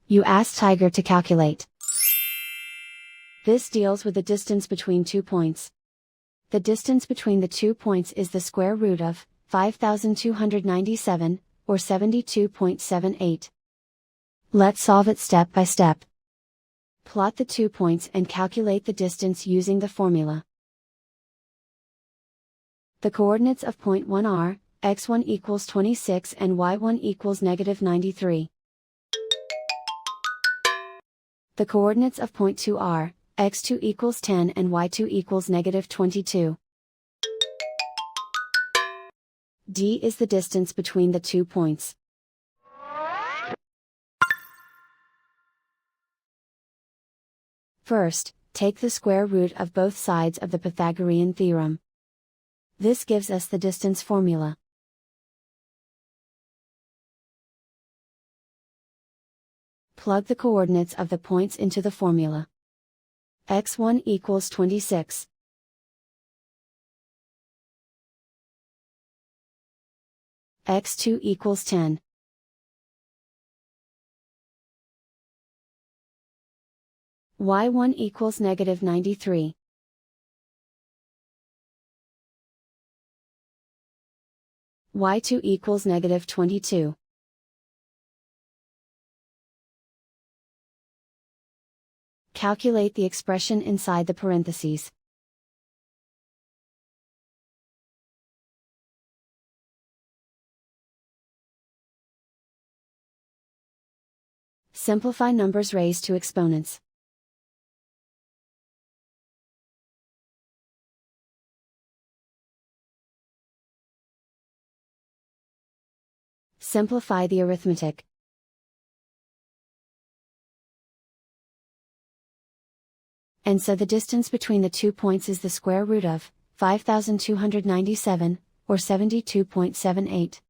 You ask Tiger to calculate. This deals with the distance between 2 points. The distance between the 2 points is the square root of 5,297, or 72.78. Let's solve it step by step. Plot the 2 points and calculate the distance using the formula. The coordinates of point 1 are, x1 equals 26 and y1 equals -93. The coordinates of point 2 are, x2 equals 10 and y2 equals -22. D is the distance between the 2 points. First, take the square root of both sides of the Pythagorean theorem. This gives us the distance formula. Plug the coordinates of the points into the formula. x1 equals 26. x2 equals 10. y1 equals -93. y2 equals -22. Calculate the expression inside the parentheses. Simplify numbers raised to exponents. Simplify the arithmetic. And so the distance between the 2 points is the square root of 5,297, or 72.78.